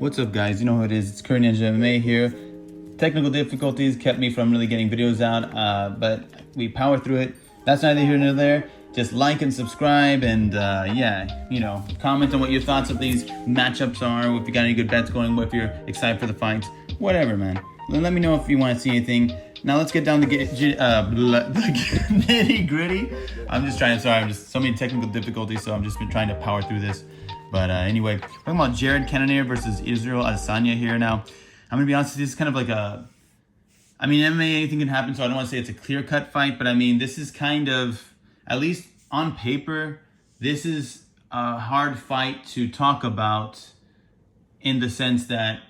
What's up, guys? You know who it is. It's Cannonier MMA here. Technical difficulties kept me from really getting videos out, but we power through it. That's neither here nor there. Just like and subscribe, and comment on what your thoughts of these matchups are. If you got any good bets going, if you're excited for the fights, whatever, man. Let me know if you want to see anything. Now let's get down to nitty gritty. I'm just so many technical difficulties, so I'm just been trying to power through this. But anyway, talking about Cannonier versus Israel Adesanya here. Now, I'm gonna be honest, this is kind of like MMA, anything can happen, so I don't want to say it's a clear-cut fight, but I mean, this is kind of, at least on paper, this is a hard fight to talk about in the sense that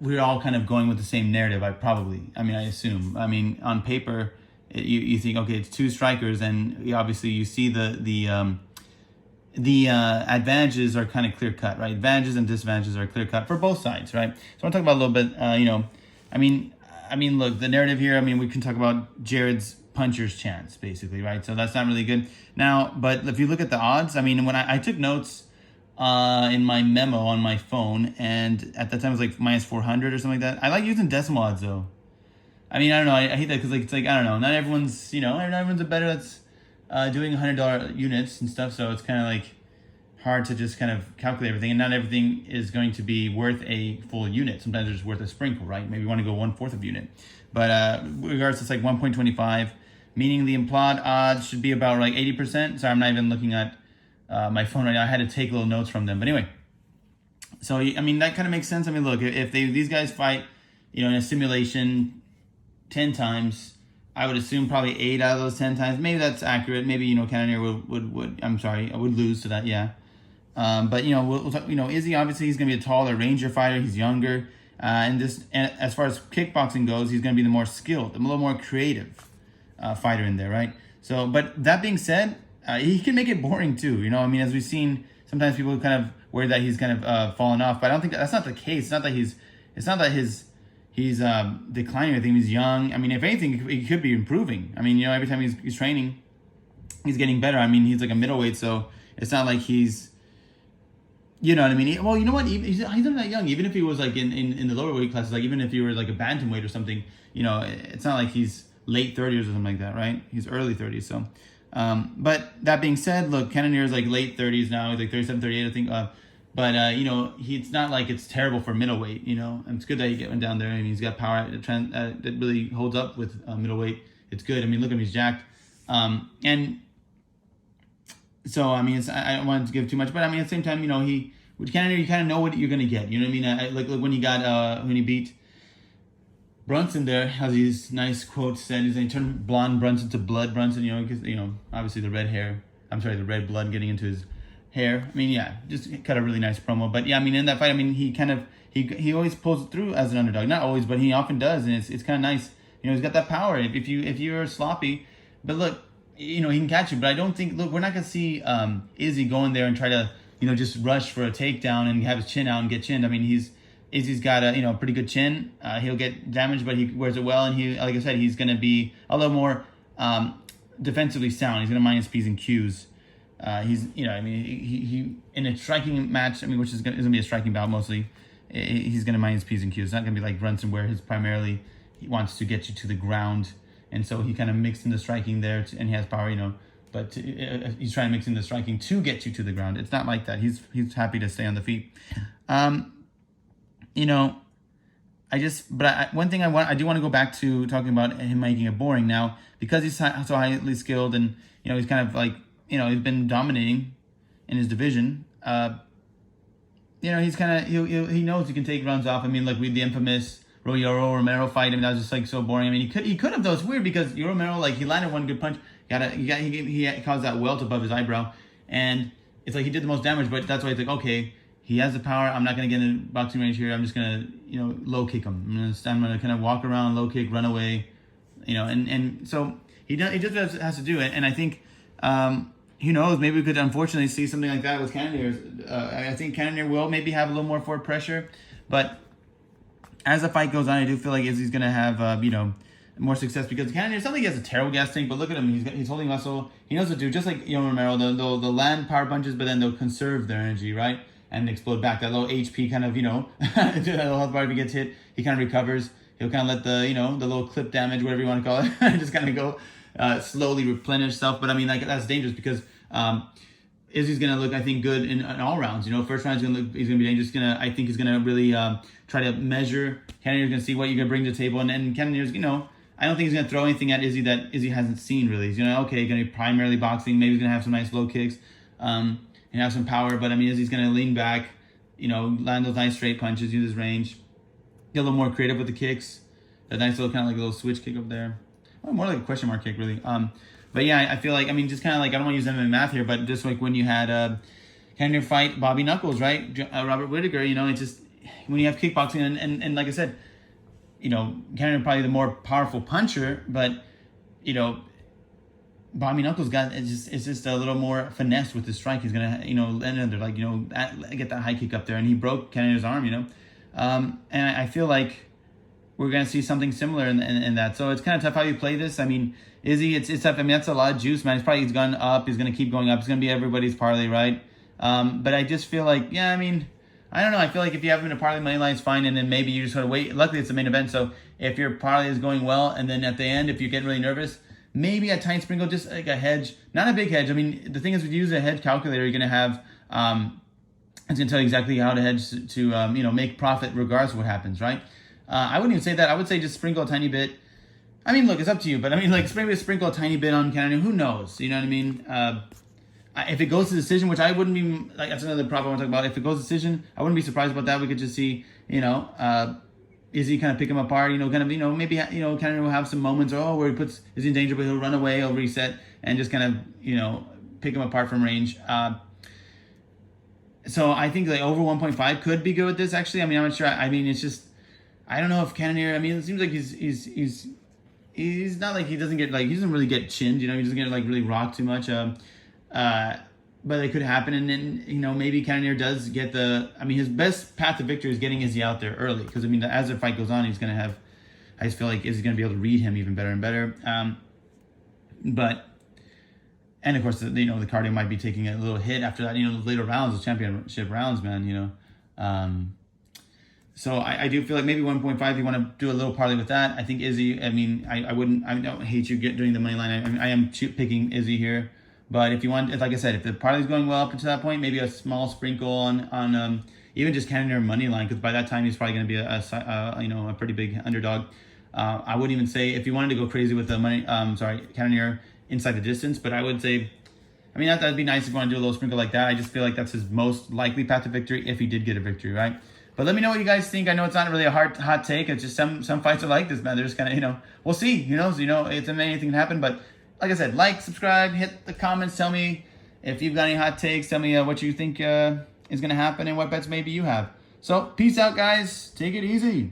we're all kind of going with the same narrative. I assume. I mean, on paper, you think, okay, it's two strikers, and obviously you see the advantages are kind of clear cut, right? Advantages and disadvantages are clear cut for both sides, right? So I want to talk about a little bit, look, the narrative here, we can talk about Jared's puncher's chance, basically, right? So that's not really good. Now, but if you look at the odds, when I took notes in my memo on my phone, and at that time it was like minus 400 or something like that. I like using decimal odds though. I don't know. I hate that because it's like, I don't know. Not everyone's a better that's doing $100 units and stuff. So it's kind of like hard to just kind of calculate everything, and not everything is going to be worth a full unit. Sometimes it's just worth a sprinkle, right? Maybe you want to go 1/4 of a unit, but regardless, it's like 1.25, meaning the implied odds should be about like 80%. Sorry, I'm not even looking at my phone right now. I had to take little notes from them, but anyway. So that kind of makes sense. Look, if these guys fight, in a simulation 10 times. I would assume probably 8 out of those 10 times. Maybe that's accurate. Maybe Cannonier would lose to that. Yeah. But Izzy, obviously he's gonna be a taller Ranger fighter. He's younger, and as far as kickboxing goes, he's gonna be the more skilled, a little more creative fighter in there, right? So, but that being said, he can make it boring too. As we've seen, sometimes people kind of worry that he's kind of fallen off, but I don't think that's not the case. It's not that he's declining or anything. He's young. If anything, he could be improving. Every time he's training, he's getting better. He's like a middleweight, so it's not like he's, you know what I mean? Well, you know what? He's not that young. Even if he was like in the lower weight classes, like even if he were like a bantamweight or something, it's not like he's late 30s or something like that, right? He's early 30s. So, but that being said, look, Cannonier is like late 30s now. He's like 37, 38, I think. But it's not like it's terrible for middleweight, and it's good that he went down there, and he's got power that really holds up with middleweight. It's good. Look at him, he's jacked. And so, I don't want to give too much, but at the same time, with Cannonier, you kind of know what you're going to get. You know what I mean? Like when he beat Brunson there, has these nice quotes said, he turned blonde Brunson to blood Brunson, because, obviously the red blood getting into his hair. Just cut a really nice promo. But yeah, in that fight, he always pulls it through as an underdog. Not always, but he often does, and it's kind of nice. He's got that power. If you're sloppy, but look, he can catch you. But I don't think. Look, we're not gonna see Izzy go in there and try to just rush for a takedown and have his chin out and get chinned. Izzy's got a pretty good chin. He'll get damaged, but he wears it well, and like I said, he's gonna be a little more defensively sound. He's gonna mind his P's and Q's. He's he in a striking match, which is gonna be a striking bout mostly. He's gonna mind his P's and Q's. It's not gonna be like Brunson where he wants to get you to the ground, and so he kind of mixed in the striking there, and he has power, but he's trying to mix in the striking to get you to the ground. It's not like that. He's happy to stay on the feet. One thing I do want to go back to talking about him making it boring now, because he's so highly skilled, and he's kind of like. He's been dominating in his division. He's kind of he knows he can take runs off. Like with the infamous Yoel Romero fight. That was just like so boring. He could have though. It's weird because Yoel Romero, like, he landed one good punch. He caused that welt above his eyebrow, and it's like he did the most damage. But that's why it's like, okay, he has the power. I'm not gonna get in boxing range here. I'm just gonna low kick him. I'm gonna kind of walk around, low kick, run away. And so he just has to do it. And I think. Who knows? Maybe we could unfortunately see something like that with Cannonier. I think Cannonier will maybe have a little more forward pressure, but as the fight goes on, I do feel like Izzy's gonna have more success because Cannonier. It's not like he has a terrible gas tank, but look at him. He's holding muscle. He knows what to do. Just like Romero, they'll land power punches, but then they'll conserve their energy, right? and explode back. That low HP kind of, that little health bar, if he gets hit, he kind of recovers. He'll kind of let the, the little clip damage, whatever you want to call it, just kind of go slowly replenish stuff. But I mean, like, that's dangerous because Izzy's going to look, I think, good in all rounds. First round he's going to be dangerous. I think he's going to really try to measure. Cannonier's going to see what you're going to bring to the table. And Cannonier's, I don't think he's going to throw anything at Izzy that Izzy hasn't seen, really. He's going to be primarily boxing. Maybe he's going to have some nice low kicks and have some power. But, I mean, Izzy's going to lean back, land those nice straight punches, use his range. Get a little more creative with the kicks. A nice little kind of like a little switch kick up there. Oh, more like a question mark kick, really. But yeah, I feel like, just kind of like, I don't want to use MMA math here, but just like when you had Cannonier fight Bobby Knuckles, right? Robert Whittaker, it's just, when you have kickboxing, and like I said, Cannonier probably the more powerful puncher, but, Bobby Knuckles it's just a little more finesse with the strike. He's going to, get that high kick up there, and he broke Cannonier's arm, and I feel like we're going to see something similar in that. So it's kind of tough how you play this. I mean, Izzy, it's tough. I mean, that's a lot of juice, man. He's gone up. He's going to keep going up. It's going to be everybody's parlay, right? But I just feel like, I don't know. I feel like if you have him in a parlay, money line is fine, and then maybe you just sort of wait. Luckily, it's the main event, so if your parlay is going well, and then at the end, if you get really nervous, maybe a tiny sprinkle, just like a hedge. Not a big hedge. I mean, the thing is, if you use a hedge calculator, you're going to have, it's going to tell you exactly how to hedge to make profit regardless of what happens, right? I wouldn't even say that. I would say just sprinkle a tiny bit. I mean, look, it's up to you, but I mean, like, maybe sprinkle a tiny bit on Cannonier. Who knows? You know what I mean? If it goes to decision, which I wouldn't be, like, that's another problem I want to talk about. If it goes to decision, I wouldn't be surprised about that. We could just see, Izzy kind of pick him apart, maybe, Cannonier will have some moments, where he puts Izzy in danger, but he'll run away, he'll reset, and just kind of, pick him apart from range. So I think, like, over 1.5 could be good with this, actually. I mean, I'm not sure. I mean, it's just, I don't know if Cannonier, it seems like he's not like he doesn't get, like, he doesn't really get chinned, he doesn't get, like, really rocked too much. But it could happen, and then, maybe Cannonier does get his best path to victory is getting Izzy out there early, because, as the fight goes on, he's going to have, I just feel like Izzy's going to be able to read him even better and better. And of course, the cardio might be taking a little hit after that, the later rounds, the championship rounds, man, So I do feel like maybe 1.5, you want to do a little parlay with that. I think Izzy, I don't hate you doing the money line. I am picking Izzy here. But if you want, like I said, if the parlay's going well up to that point, maybe a small sprinkle on even just Cannonier money line, because by that time he's probably going to be a pretty big underdog. I wouldn't even say if you wanted to go crazy with the money, Cannonier inside the distance, but I would say, that'd be nice if you want to do a little sprinkle like that. I just feel like that's his most likely path to victory if he did get a victory, right? But let me know what you guys think. I know it's not really a hot take. It's just some fights are like this, man. They're just kind of, we'll see. It's anything can happen, but. Like I said, like, subscribe, hit the comments. Tell me if you've got any hot takes. Tell me what you think is going to happen and what bets maybe you have. So, peace out, guys. Take it easy.